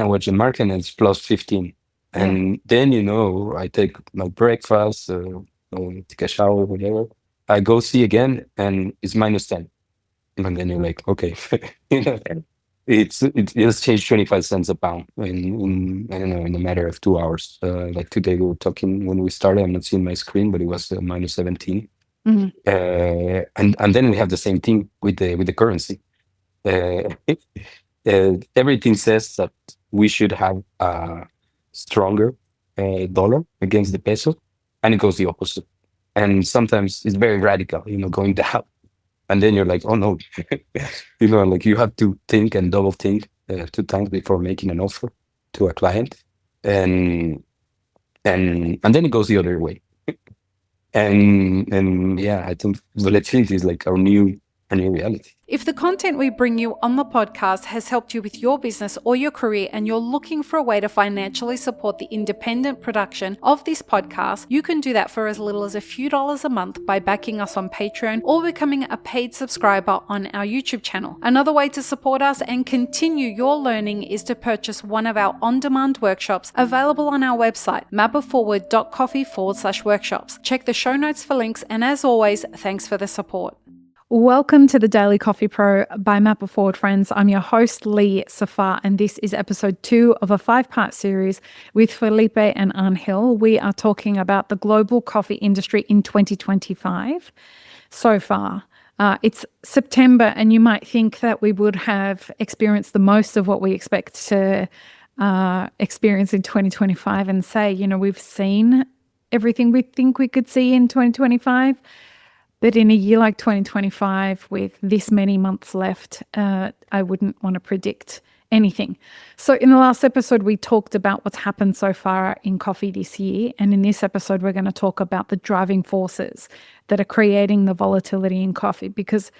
I watch the market and it's plus 15. Yeah. And then, I take my breakfast, or take a shower, whatever. I go see again and it's minus 10. And then you're like, okay, you know, it's changed 25 cents a pound in I don't know, in a matter of 2 hours. Like today we were talking when we started, I'm not seeing my screen, but it was minus 17. Mhm. And then we have the same thing with the currency. Uh, Everything says that we should have a stronger dollar against the peso, and it goes the opposite. And sometimes it's very radical, going down. And then you're like, oh no, like you have to think and double think 2 times before making an offer to a client, and and then it goes the other way. And yeah, I think volatility is like our new reality. If the content we bring you on the podcast has helped you with your business or your career and you're looking for a way to financially support the independent production of this podcast, you can do that for as little as a few dollars a month by backing us on Patreon or becoming a paid subscriber on our YouTube channel. Another way to support us and continue your learning is to purchase one of our on-demand workshops available on our website, mapperforward.coffee/workshops. Check the show notes for links, and as always, thanks for the support. Welcome to the Daily Coffee Pro by Mapper Forward, friends. I'm your host, Lee Safar, and this is episode 2 of a 5-part series with Felipe and Angel. We are talking about the global coffee industry in 2025 so far. It's September, and you might think that we would have experienced the most of what we expect to experience in 2025 and say, we've seen everything we think we could see in 2025. But in a year like 2025, with this many months left, I wouldn't want to predict anything. So in the last episode, we talked about what's happened so far in coffee this year. And in this episode, we're going to talk about the driving forces that are creating the volatility in coffee. Because,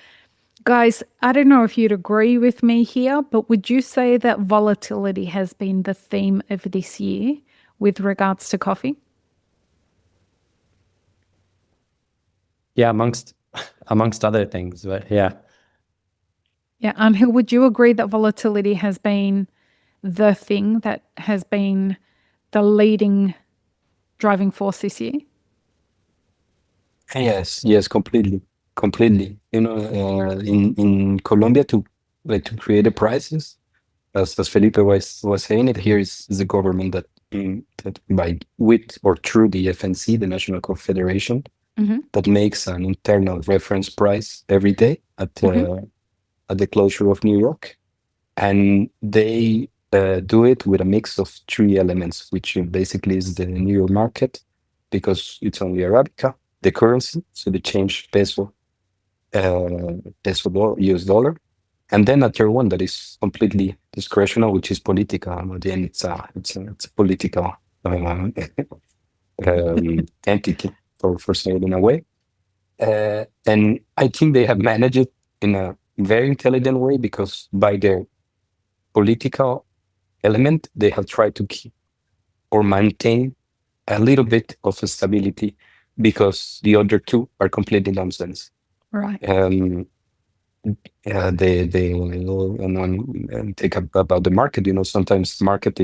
guys, I don't know if you'd agree with me here, but would you say that volatility has been the theme of this year with regards to coffee? Yeah, amongst other things, but yeah. Yeah, Angel, would you agree that volatility has been the thing that has been the leading driving force this year? Yes, completely. In Colombia to create the prices, as Felipe was saying it, here is the government that by with or through the FNC, the National Confederation, that makes an internal reference price every day at the closure of New York, and they do it with a mix of 3 elements, which basically is the New York market, because it's only Arabica, the currency, so the change US dollar, and then a third one that is completely discretional, which is politica. Again, it's a political entity, for saying it in a way. And I think they have managed it in a very intelligent way, because by their political element, they have tried to keep or maintain a little bit of stability, because the other two are completely nonsense. Right. They and take up about the market. Sometimes market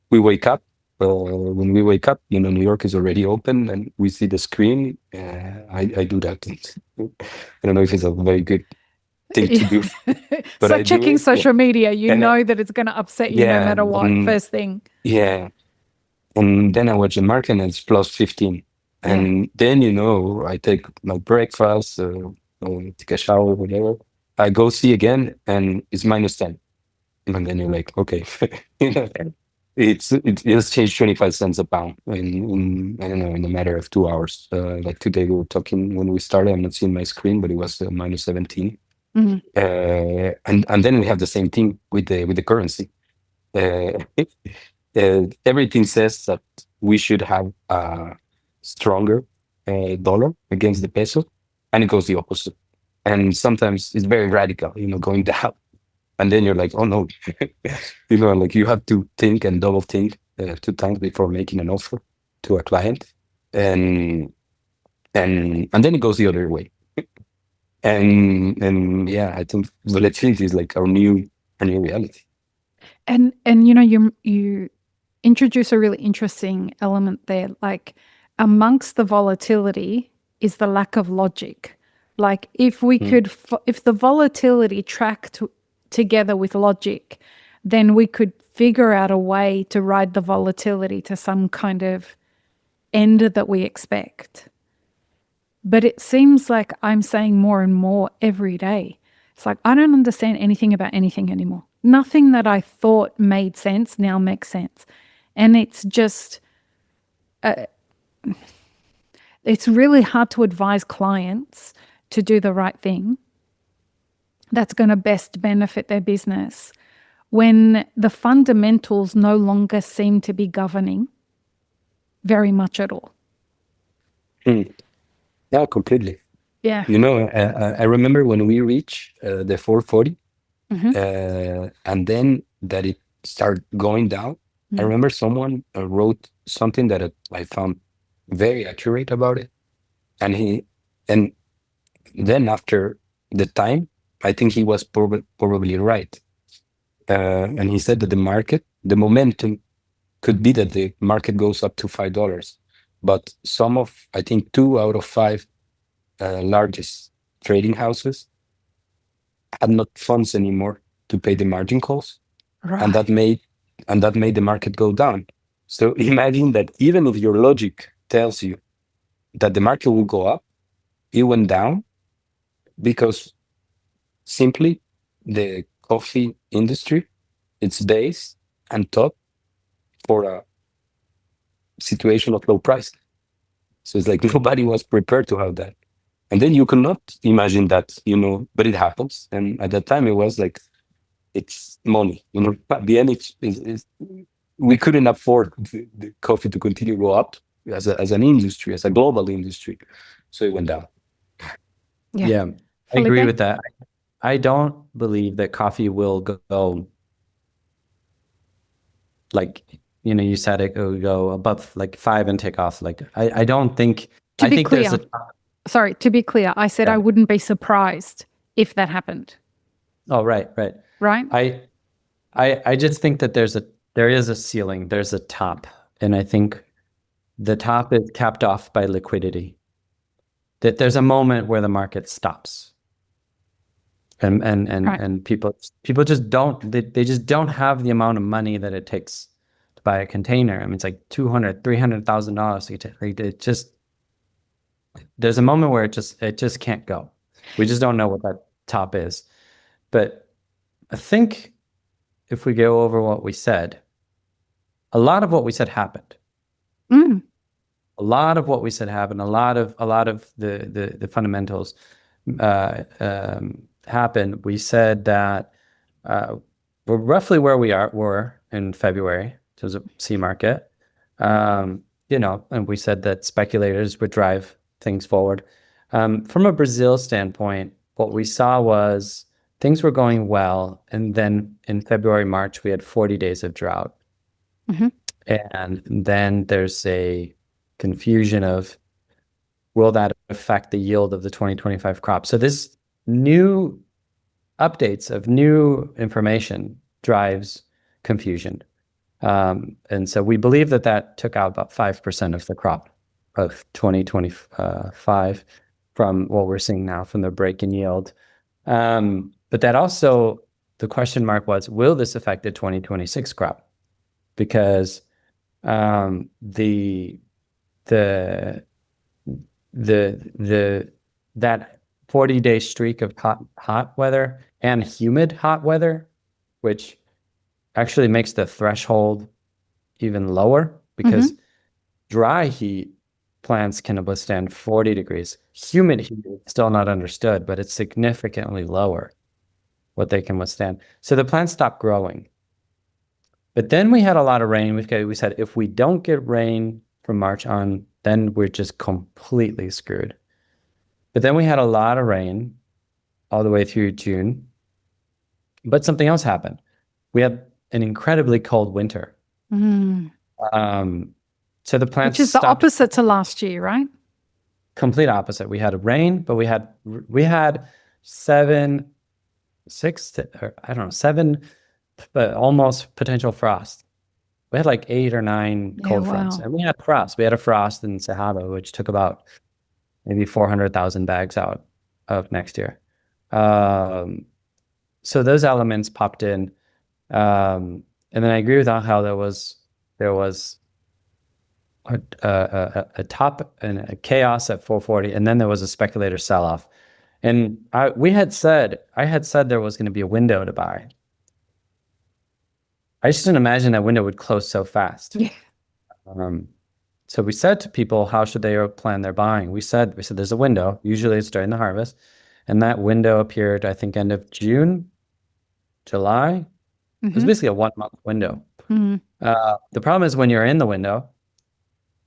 we wake up. When we wake up, New York is already open and we see the screen. I do that. I don't know if it's a very good thing to do, but So I do checking it. social media, And that it's going to upset you no matter what, first thing. Yeah. And then I watch the market and it's plus 15. And then, I take my breakfast, or take a shower, whatever. I go see again and it's minus 10. And then you're like, okay, you know, it's changed 25 cents a pound I don't know, in a matter of 2 hours. Like today we were talking when we started, I'm not seeing my screen, but it was minus 17. And then we have the same thing with the currency. Uh, Everything says that we should have a stronger dollar against the peso, and it goes the opposite. And sometimes it's very radical, going down. And then you're like, oh no, like you have to think and double think 2 times before making an offer to a client, and and then it goes the other way. And yeah, I think volatility is like our new reality. And you introduce a really interesting element there. Like amongst the volatility is the lack of logic. Like if we could, if the volatility tracked together with logic, then we could figure out a way to ride the volatility to some kind of end that we expect. But it seems like I'm saying more and more every day. It's like I don't understand anything about anything anymore. Nothing that I thought made sense now makes sense. And it's just, it's really hard to advise clients to do the right thing that's going to best benefit their business when the fundamentals no longer seem to be governing very much at all. Yeah, completely. Yeah. I remember when we reached the 440, and then that it started going down. I remember someone wrote something that I found very accurate about it, and then after the time, I think he was probably right, and he said that the momentum could be that the market goes up to $5, but I think 2 out of 5 largest trading houses had not funds anymore to pay the margin calls, Right. and that made the market go down. So imagine that even if your logic tells you that the market will go up, it went down because simply the coffee industry, it's based and taught for a situation of low price. So it's like nobody was prepared to have that. And then you cannot imagine that, but it happens. And at that time, it was like, it's money. At the end, we couldn't afford the coffee to continue to go up as an industry, as a global industry. So it went down. Yeah, I agree with that. I don't believe that coffee will go like, you said it will go above like 5 and take off. Like, I don't think, To I be think clear, there's to be clear, I said I wouldn't be surprised if that happened. Oh, right. Right? I just think that there is a ceiling, there's a top, and I think the top is capped off by liquidity. That there's a moment where the market stops, and people just don't they just don't have the amount of money that it takes to buy a container. I mean, it's like $200,000-$300,000. It just, there's a moment where it just can't go. We just don't know what that top is. But I think if we go over what we said, a lot of what we said happened. A lot of what we said happened. A lot of the fundamentals happened. We said that we're roughly where were in February in terms of C market, and we said that speculators would drive things forward. From a Brazil standpoint, what we saw was things were going well, and then in February, March, we had 40 days of drought. And then there's a confusion of, will that affect the yield of the 2025 crop? So this new updates of new information drives confusion. And so we believe that took out about 5% of the crop of 2025 from what we're seeing now from the break in yield. But that also, the question mark was, will this affect the 2026 crop? Because that 40-day streak of hot weather and humid hot weather, which actually makes the threshold even lower, because dry heat plants can withstand 40 degrees. Humid heat is still not understood, but it's significantly lower what they can withstand. So the plants stopped growing. But then we had a lot of rain. We said, if we don't get rain from March on, then we're just completely screwed. But then we had a lot of rain all the way through June. But something else happened. We had an incredibly cold winter. So the plants, which is the opposite to last year, right? Complete opposite. We had rain, but we had 7 but almost potential frost. We had like 8 or 9 cold fronts, wow. and we had frost. We had a frost in Sahaba, which took about maybe 400,000 bags out of next year. So those elements popped in. And then I agree with Angel. There was a top and a chaos at 440, and then there was a speculator sell-off. And I had said there was going to be a window to buy. I just didn't imagine that window would close so fast. Yeah. So we said to people, how should they plan their buying? We said there's a window. Usually it's during the harvest, and that window appeared, I think, end of June, July. It was basically a 1-month window. The problem is when you're in the window,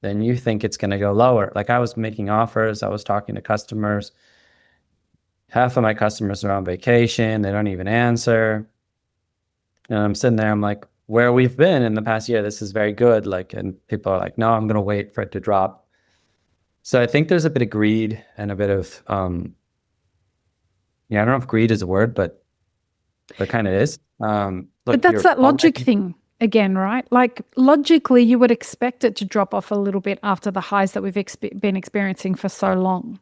then you think it's going to go lower. Like I was making offers, I was talking to customers. Half of my customers are on vacation. They don't even answer. And I'm sitting there, I'm like, where we've been in the past year, this is very good. Like, and people are like, no, I'm going to wait for it to drop. So I think there's a bit of greed and a bit of, I don't know if greed is a word, but kind of is. But that's that logic thing again, right? Like logically, you would expect it to drop off a little bit after the highs that we've been experiencing for so long.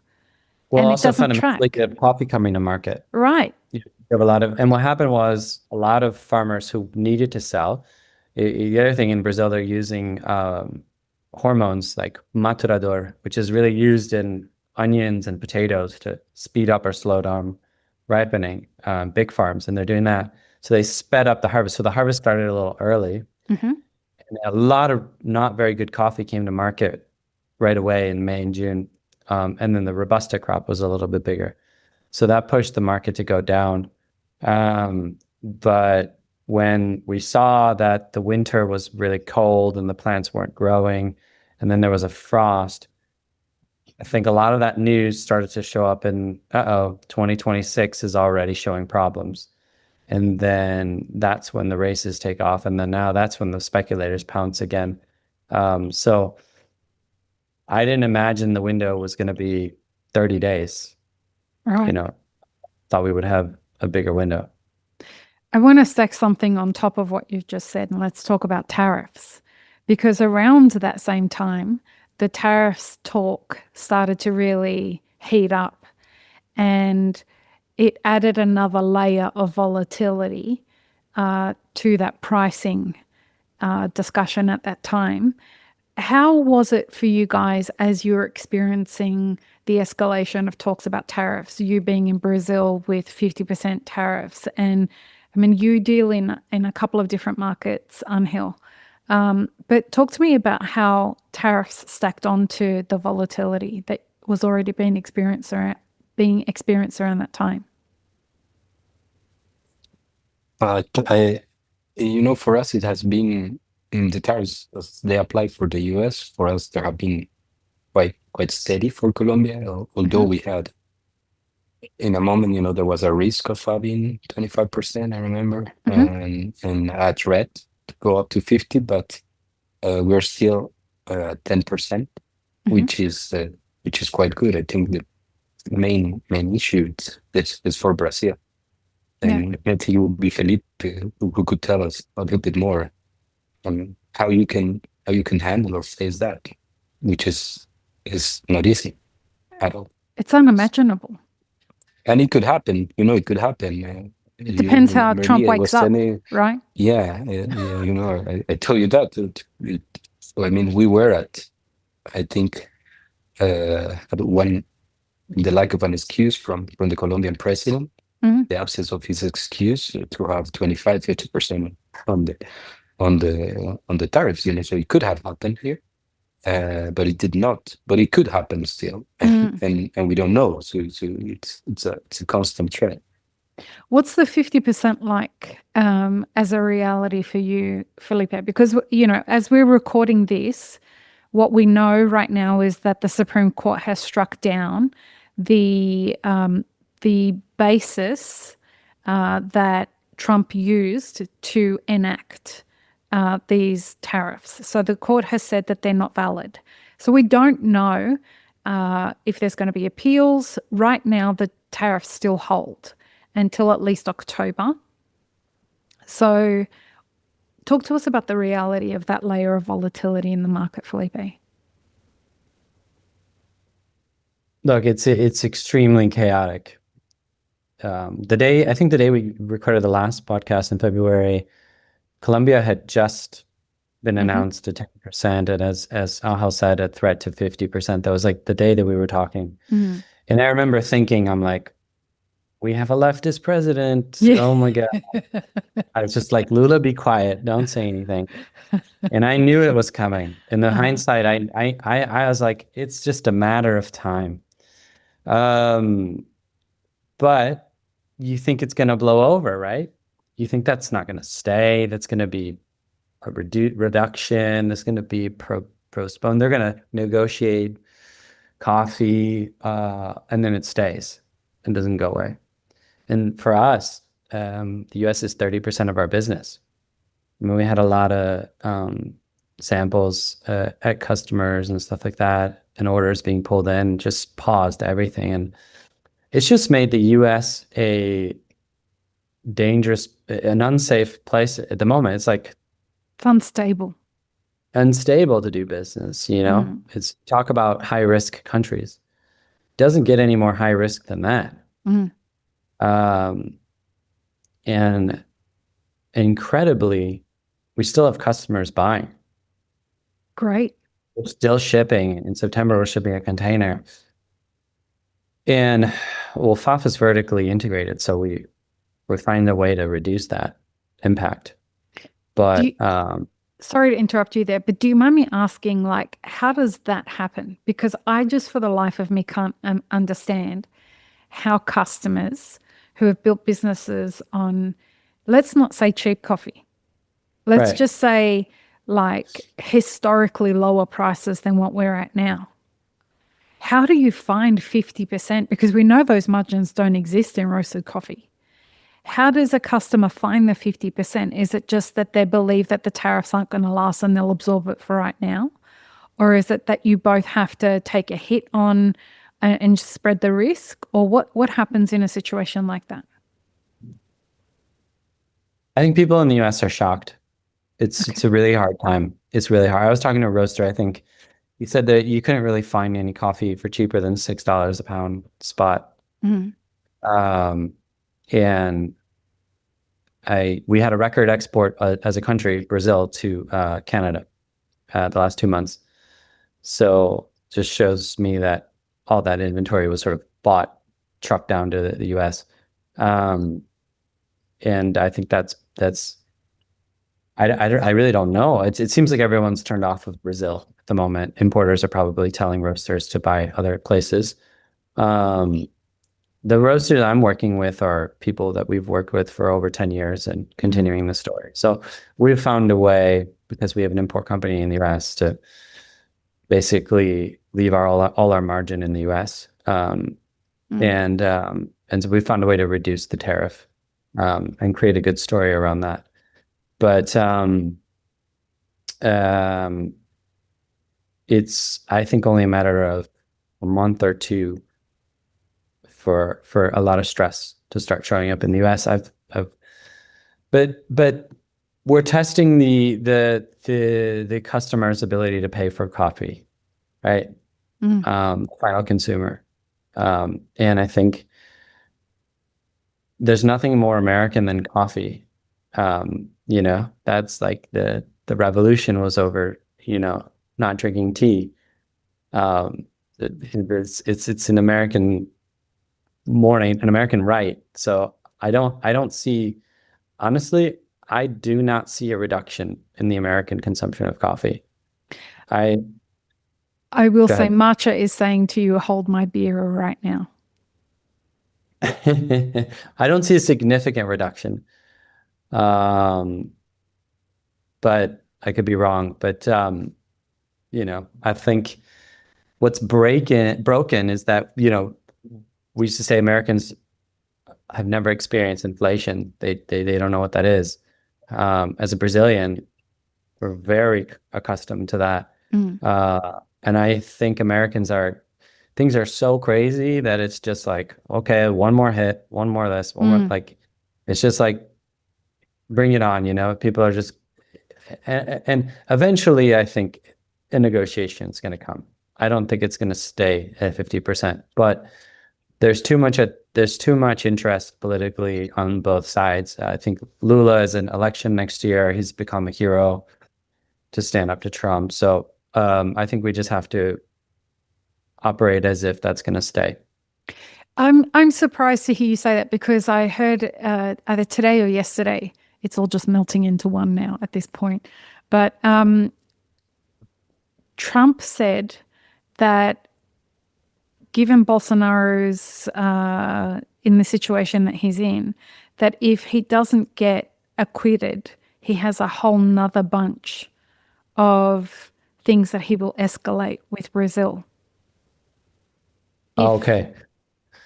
Well, and also it doesn't track. Like a coffee coming to market. Right. You have a lot of, and what happened was a lot of farmers who needed to sell. The other thing in Brazil, they're using hormones like maturador, which is really used in onions and potatoes to speed up or slow down ripening, big farms, and they're doing that. So they sped up the harvest. So the harvest started a little early. And a lot of not very good coffee came to market right away in May and June. And then the Robusta crop was a little bit bigger. So that pushed the market to go down. But when we saw that the winter was really cold and the plants weren't growing, and then there was a frost, I think a lot of that news started to show up in, 2026 is already showing problems. And then that's when the races take off. And then now that's when the speculators pounce again. So I didn't imagine the window was going to be 30 days. Right. Thought we would have a bigger window. I want to stack something on top of what you've just said, and let's talk about tariffs. Because around that same time, the tariffs talk started to really heat up, and it added another layer of volatility to that pricing discussion at that time. How was it for you guys as you were experiencing the escalation of talks about tariffs, you being in Brazil with 50% tariffs? And I mean, you deal in a couple of different markets, Angel. But talk to me about how tariffs stacked onto the volatility that was already being experienced around that time. For us, it has been in the tariffs as they apply for the US. For us, there have been quite steady for Colombia, although we had in a moment, there was a risk of having 25%, I remember, and a threat to go up to 50, but we're still 10%, which is quite good. I think the main issue is for Brazil. And I think it would be Felipe who could tell us a little bit more on how you can handle or face that, which is not easy at all. It's unimaginable. And it could happen. It could happen. It depends how Trump wakes up, right? Yeah. I tell you that. So I mean, we were at, I think, at the lack of an excuse from the Colombian president. The absence of his excuse to have 25-50% on the tariffs, so it could have happened here, but it did not. But it could happen still, and we don't know. So it's a constant threat. What's the 50% like as a reality for you, Felipe? Because as we're recording this, what we know right now is that the Supreme Court has struck down the basis that Trump used to enact these tariffs. So the court has said that they're not valid. So we don't know if there's going to be appeals. Right now, the tariffs still hold until at least October. So talk to us about the reality of that layer of volatility in the market, Felipe. Look, it's extremely chaotic. I think the day we recorded the last podcast in February, Colombia had just been announced to 10%, and as Ahal said, a threat to 50%. That was like the day that we were talking. And I remember thinking, I'm like, we have a leftist president. Yeah. Oh my God. I was just like, Lula, be quiet. Don't say anything. And I knew it was coming. In the hindsight, I was like, it's just a matter of time. But you think it's going to blow over, right? You think that's not going to stay. That's going to be a reduction. That's going to be postponed. They're going to negotiate coffee, and then it stays and doesn't go away. And for us, the US is 30% of our business. I mean, we had a lot of samples at customers and stuff like that, and orders being pulled in, just paused everything. And it's just made the US a dangerous, an unsafe place at the moment. It's like It's unstable. Unstable to do business, you know? It's talk about high risk countries. Doesn't get any more high risk than that. And incredibly, we still have customers buying. Great. We're still shipping. In September, we're shipping a container. And well, FAF is vertically integrated, so we find a way to reduce that impact. But sorry to interrupt you there, but do you mind me asking, like, how does that happen? Because I just, for the life of me, can't understand how customers who have built businesses on, let's not say cheap coffee, let's just say like historically lower prices than what we're at now. How do you find 50%? Because we know those margins don't exist in roasted coffee. How does a customer find the 50%? Is it just that they believe that the tariffs aren't going to last and they'll absorb it for right now? Or is it that you both have to take a hit on and spread the risk? Or what happens in a situation like that? I think people in the US are shocked. It's a really hard time. It's really hard. I was talking to a roaster, I think he said that you couldn't really find any coffee for cheaper than $6 a pound spot. And we had a record export as a country, Brazil, to Canada the last 2 months. So just shows me that all that inventory was sort of bought, trucked down to the US. And I think that's I really don't know. It seems like everyone's turned off of Brazil at the moment. Importers are probably telling roasters to buy other places. The roasters I'm working with are people that we've worked with for over 10 years and continuing the story. So we've found a way, because we have an import company in the US, to basically leave all our margin in the US. And so we found a way to reduce the tariff and create a good story around that. But it's, I think, only a matter of a month or two for a lot of stress to start showing up in the US. But we're testing the customer's ability to pay for coffee, right? Final consumer. And I think there's nothing more American than coffee. You know, that's like the revolution was over, you know, not drinking tea. It's an American morning, an American right. So I don't see, honestly, I do not see a reduction in the American consumption of coffee. I will say matcha is saying to you, hold my beer right now. I don't see a significant reduction. But I could be wrong. But you know, I think what's broken is that, you know, we used to say Americans have never experienced inflation. They don't know what that is. As a Brazilian, we're very accustomed to that. And I think things are so crazy that it's just like, okay, one more hit, one more this, one more, like, it's just like, bring it on. People are just, and eventually I think a negotiation is going to come. I don't think it's going to stay at 50%, but there's too much interest politically on both sides. I think Lula is an election next year. He's become a hero to stand up to Trump. So I think we just have to operate as if that's going to stay. I'm surprised to hear you say that, because I heard either today or yesterday, it's all just melting into one now at this point, but Trump said that given Bolsonaro's in the situation that he's in, that if he doesn't get acquitted, he has a whole nother bunch of things that he will escalate with Brazil. Okay.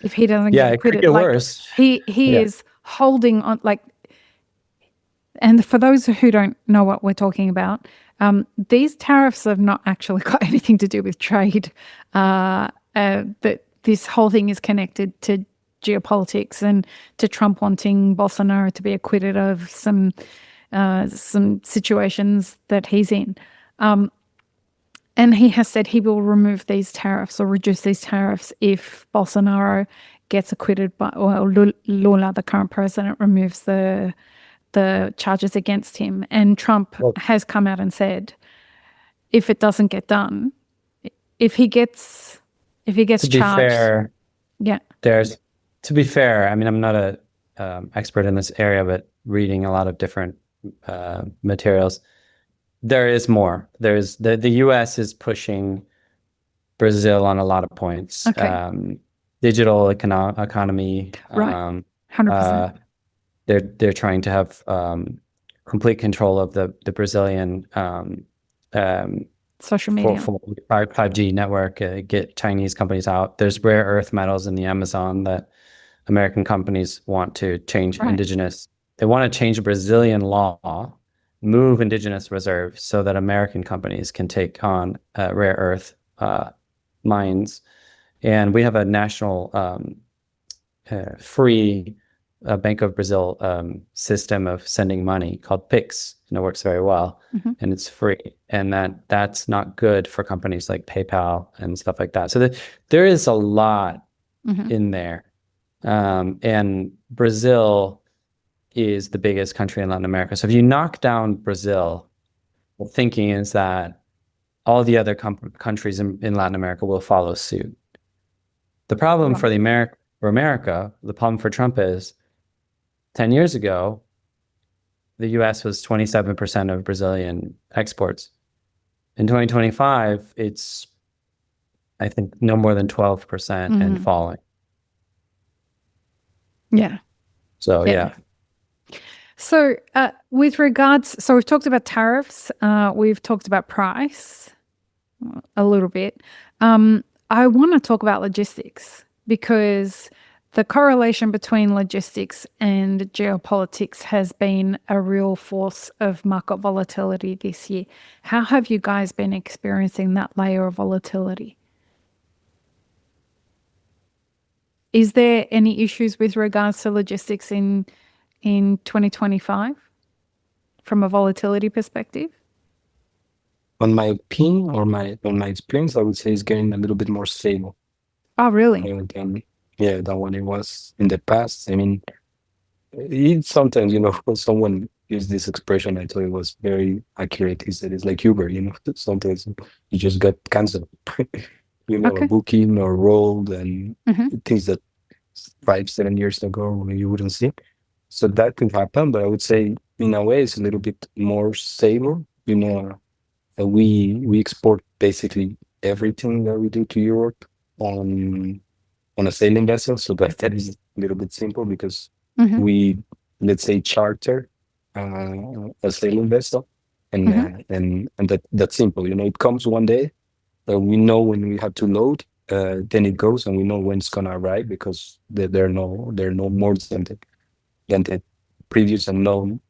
If he doesn't get acquitted, it could get worse. He is holding on, and for those who don't know what we're talking about, these tariffs have not actually got anything to do with trade. That this whole thing is connected to geopolitics and to Trump wanting Bolsonaro to be acquitted of some situations that he's in. And he has said he will remove these tariffs or reduce these tariffs if Bolsonaro gets acquitted or Lula, the current president, removes the charges against him. And Trump has come out and said, if it doesn't get done, if he gets charged. Fair, yeah. To be fair, I mean, I'm not a expert in this area, but reading a lot of different materials, there is more. There's the U.S. is pushing Brazil on a lot of points. Okay. Digital economy. Right. 100%. They're trying to have complete control of the Brazilian social media for 5G network. Get Chinese companies out. There's rare earth metals in the Amazon that American companies want to change indigenous. They want to change Brazilian law, move indigenous reserves so that American companies can take on rare earth mines. And we have a national free Bank of Brazil system of sending money called PIX, and it works very well, and it's free. And that's not good for companies like PayPal and stuff like that. So there is a lot in there. And Brazil is the biggest country in Latin America. So if you knock down Brazil, the thinking is that all the other countries in Latin America will follow suit. The problem for America, the problem for Trump is 10 years ago, the US was 27% of Brazilian exports. In 2025, it's, I think, no more than 12% and falling. Yeah. So, yeah. So with regards, so we've talked about tariffs, we've talked about price a little bit. I want to talk about logistics, because the correlation between logistics and geopolitics has been a real force of market volatility this year. How have you guys been experiencing that layer of volatility? Is there any issues with regards to logistics in 2025 from a volatility perspective? On my opinion or on my experience, I would say it's getting a little bit more stable. Oh, really? Than what it was in the past. I mean, sometimes, when someone used this expression, I thought it was very accurate. He said it's like Uber, sometimes you just got canceled, a booking or rolled, and things that 5-7 years ago you wouldn't see. So that could happen, but I would say in a way it's a little bit more stable. We export basically everything that we do to Europe on a sailing vessel, so that is a little bit simple, because we, let's say, charter a sailing vessel, and that's simple. It comes one day, we know when we have to load, then it goes, and we know when it's gonna arrive, because there are no more than the previous and known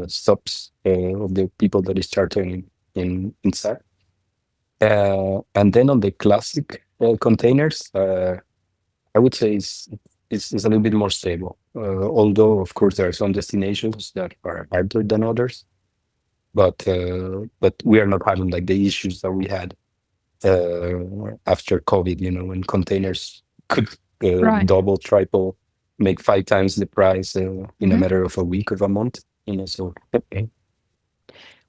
stops of the people that is chartering inside. And then on the classic containers, I would say it's a little bit more stable. Although, of course, there are some destinations that are harder than others, but we are not having like the issues that we had after COVID. When containers could double, triple, make 5 times the price in a matter of a week of a month. So.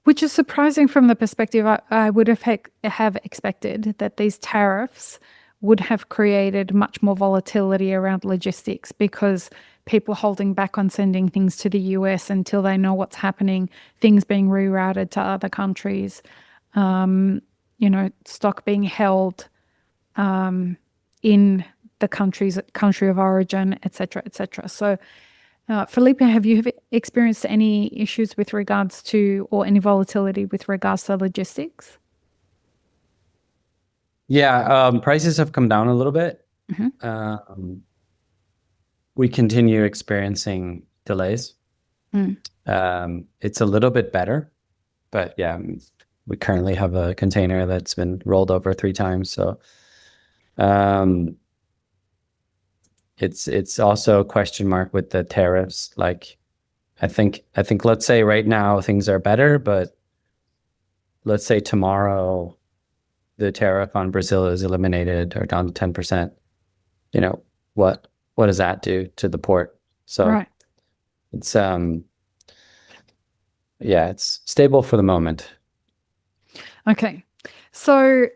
Which is surprising from the perspective I would have expected that these tariffs would have created much more volatility around logistics, because people holding back on sending things to the US until they know what's happening, things being rerouted to other countries, stock being held in the country of origin, et cetera, et cetera. So, Felipe, have you experienced any issues with regards to, or any volatility with regards to logistics? Yeah, prices have come down a little bit. We continue experiencing delays. It's a little bit better, but yeah, we currently have a container that's been rolled over 3 times. So it's also a question mark with the tariffs. Like, I think let's say right now things are better, but let's say tomorrow the tariff on Brazil is eliminated or down to 10%. What does that do to the port? So it's it's stable for the moment. Okay. So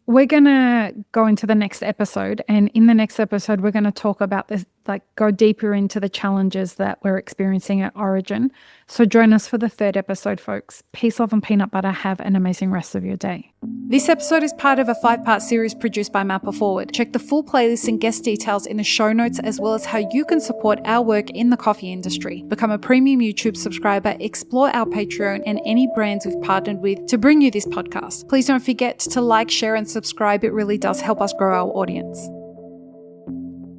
we're going to go into the next episode, and in the next episode, we're going to talk about this, like go deeper into the challenges that we're experiencing at Origin. So join us for the 3rd episode, folks. Peace, love, and peanut butter. Have an amazing rest of your day. This episode is part of a 5-part series produced by Mapper Forward. Check the full playlist and guest details in the show notes, as well as how you can support our work in the coffee industry. Become a premium YouTube subscriber, explore our Patreon and any brands we've partnered with to bring you this podcast. Please don't forget to like, share, and subscribe. It really does help us grow our audience.